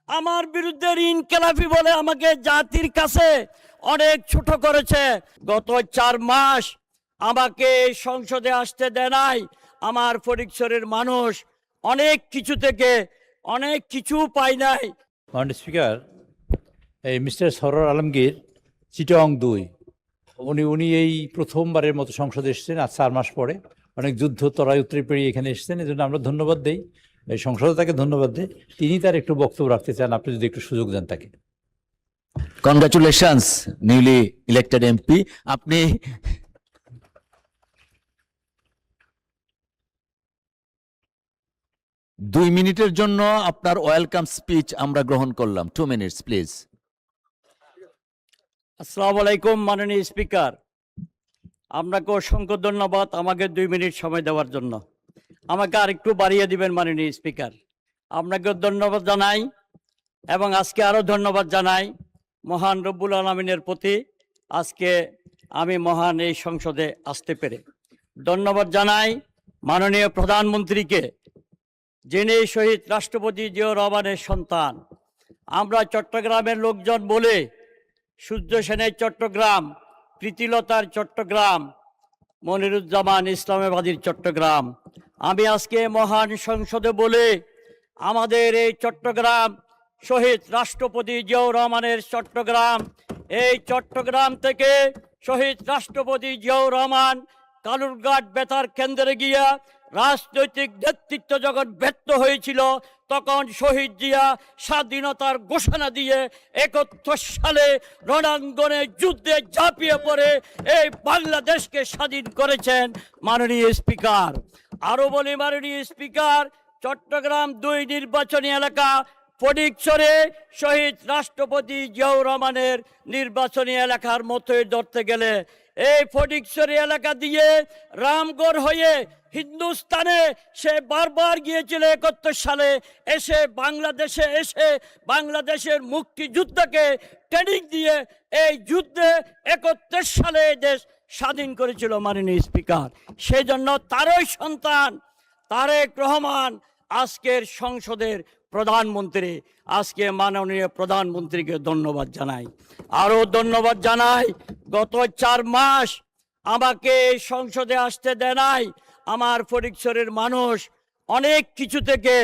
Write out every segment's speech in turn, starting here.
আমার বিরুদ্ধে ইনকিলাবি বলে আমাকে জাতির কাছে অনেক ছোট করেছে। গত 4 মাস আমাকে সংসদে আসতে দেয় নাই। আমার ফটিকছড়ির মানুষ অনেক কিছু থেকে অনেক কিছু পাই নাই। মাননীয় স্পিকার, এই মিস্টার সরোয়ার আলমগীর চিটাং 2 উনি এই প্রথমবারের মতো সংসদে এসেছেন আজ 4 মাস পরে। অনেক যুদ্ধ তরাই উত্তরে পেরিয়ে এখানে এসেছেন, এই জন্য আমরা ধন্যবাদ দেই, এই সংসদে তাকে ধন্যবাদ দেই। তিনি তার একটু বক্তব্য রাখতে চান, আপনি যদি একটু সুযোগ দেন তাকে। Congratulations newly elected MP. আপনি দুই মিনিটের জন্য আপনার ওয়েলকাম স্পিচ আমরা গ্রহণ করলাম। 2 মিনিটস প্লিজ। আসসালামু আলাইকুম মাননীয় স্পিকার, আপনাকে অসংখ্য ধন্যবাদ আমাকে 2 মিনিট সময় দেওয়ার জন্য। আমাকে আরেকটু বাড়িয়ে দিবেন মাননীয় স্পিকার। আপনাকে ধন্যবাদ জানাই এবং আজকে আরও ধন্যবাদ জানাই মহান রব্বুল আলামিনের প্রতি। আজকে আমি মহান এই সংসদে আসতে পেরে ধন্যবাদ জানাই মাননীয় প্রধানমন্ত্রীকে, যিনি শহীদ রাষ্ট্রপতি জিয়াউর রহমানের সন্তান। আমরা চট্টগ্রামের লোকজন বলে সূর্য সেনের চট্টগ্রাম, প্রীতিলতার চট্টগ্রাম, মনিরুজ্জামান ইসলামাবাদীর চট্টগ্রাম। আমি আজকে মহান সংসদে বলে আমাদের এই চট্টগ্রাম শহীদ রাষ্ট্রপতি জিয়াউর রহমানের চট্টগ্রাম, এই চট্টগ্রাম থেকে শহীদ রাষ্ট্রপতি জিয়াউর রহমান কালুরঘাট বেতার কেন্দ্রে গিয়া রাজনৈতিক নেতৃত্ব যখন ব্যর্থ হয়েছিল, তখন শহীদ জিয়া স্বাধীনতার ঘোষণা দিয়ে 71 সালে রণাঙ্গনে যুদ্ধে ঝাঁপিয়ে পড়ে এই বাংলাদেশকে স্বাধীন করেছেন মাননীয় স্পিকার। আরও বলি মাননীয় স্পিকার, চট্টগ্রাম 2 নির্বাচনী এলাকা ফটিকছড়ি শহীদ রাষ্ট্রপতি জিয়াউর রহমানের নির্বাচনী এলাকার মতোই ধরতে গেলে এই ফটিকছড়ি এলাকা দিয়ে রামগড় হয়ে হিন্দুস্তানে সে বারবার গিয়েছিল 71 সালে। এসে বাংলাদেশে এসে বাংলাদেশের মুক্তিযুদ্ধকে ট্রেনিং দিয়ে এই যুদ্ধে 71 সালে দেশ স্বাধীন করেছিল মাননীয় স্পিকার। সেই জন্য তারই সন্তান তারেক রহমান আজকের সংসদের প্রধানমন্ত্রী। আজকে মাননীয় প্রধানমন্ত্রীকে ধন্যবাদ জানাই। আরও ধন্যবাদ জানাই গত 4 মাস আমাকে এই সংসদে আসতে দেয় নাই। আমার ফটিকছড়ির মানুষ অনেক কিছু থেকে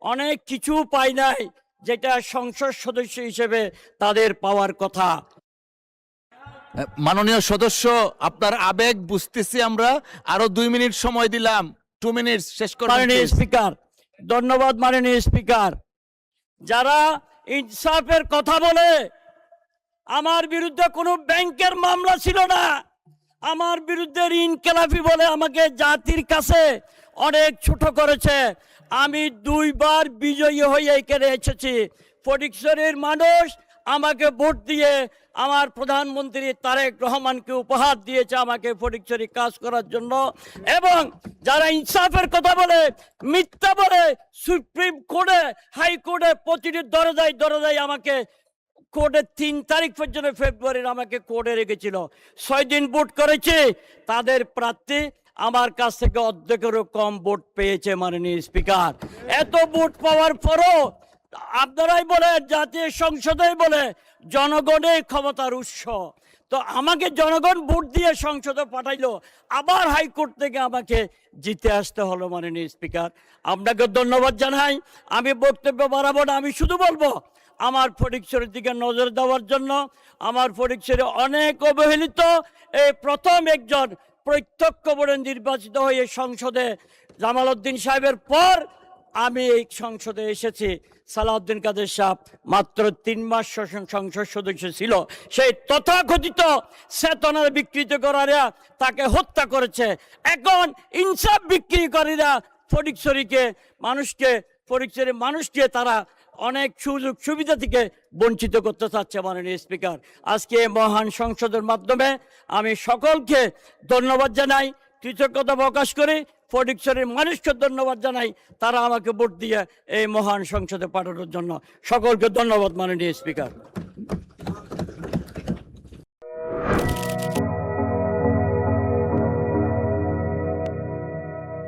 অনেক কিছু পাই নাই, যেটা সংসদ সদস্য হিসেবে তাদের পাওয়ার কথা। মাননীয় সদস্য, আপনার আবেগ বুঝতেছি আমরা। আরো 2 মিনিট সময় দিলাম। 2 মিনিট শেষ করুন মাননীয় স্পিকার, ধন্যবাদ মাননীয় স্পিকার। যারা ইনসাফের কথা বলে, আমার বিরুদ্ধে কোনো ব্যাংকের মামলা ছিল না, আমার বিরুদ্ধে ইনকিলাবি বলে আমাকে জাতির কাছে অনেক ছোট করেছে। আমি 2 বার বিজয়ী হয়ে এখানে এসেছি। ফটিকছড়ির মানুষ আমাকে ভোট দিয়ে আমার প্রধানমন্ত্রী তারেক রহমানকে উপহার দিয়েছে আমাকে ফটিকছড়ি কাজ করার জন্য। এবং যারা ইনসাফের কথা বলে, মিথ্যা বলে, সুপ্রিম কোর্টে হাইকোর্টে প্রতিটি দরজায় দরজায় আমাকে কোর্টে 3 তারিখ পর্যন্ত ফেব্রুয়ারির আমাকে কোর্টে রেখেছিল। 6 দিন ভোট করেছে, তাদের প্রার্থী আমার কাছ থেকে অর্ধেকেরও কম ভোট পেয়েছে মাননীয় স্পিকার। এত ভোট পাওয়ার পরও আপনারাই বলে, জাতীয় সংসদেই বলে জনগণের ক্ষমতার উৎস। তো আমাকে জনগণ ভোট দিয়ে সংসদে পাঠাইলো, আবার হাইকোর্ট থেকে আমাকে জিতে আসতে হলো মাননীয় স্পিকার। আপনাকে ধন্যবাদ জানাই। আমি বক্তব্য বাড়াবো না, আমি শুধু বলবো আমার ফটিকছড়ির দিকে নজর দেওয়ার জন্য। আমার ফটিকছড়ি অনেক অবহেলিত, এই প্রথম একজন প্রত্যক্ষ ভোটে নির্বাচিত হয়ে সংসদে জামাল উদ্দিন সাহেবের পর আমি এই সংসদে এসেছি। সালাউদ্দিন কাদের সাহেব মাত্র 3 মাস সংসদ সদস্য ছিল, সেই তথাকথিত চেতনা বিকৃত করারা তাকে হত্যা করেছে। এখন ইনসাফ বিক্রিকারীরা ফটিকছড়ির মানুষকে তারা অনেক সুযোগ সুবিধা থেকে বঞ্চিত করতে চাচ্ছে মাননীয় স্পিকার। আজকে মহান সংসদের মাধ্যমে আমি সকলকে ধন্যবাদ জানাই, কৃতজ্ঞতা প্রকাশ করি। ফটিকছড়ির মানুষকে ধন্যবাদ জানাই, তারা আমাকে ভোট দিয়ে এই মহান সংসদে পাঠানোর জন্য। সকলকে ধন্যবাদ মাননীয় স্পিকার।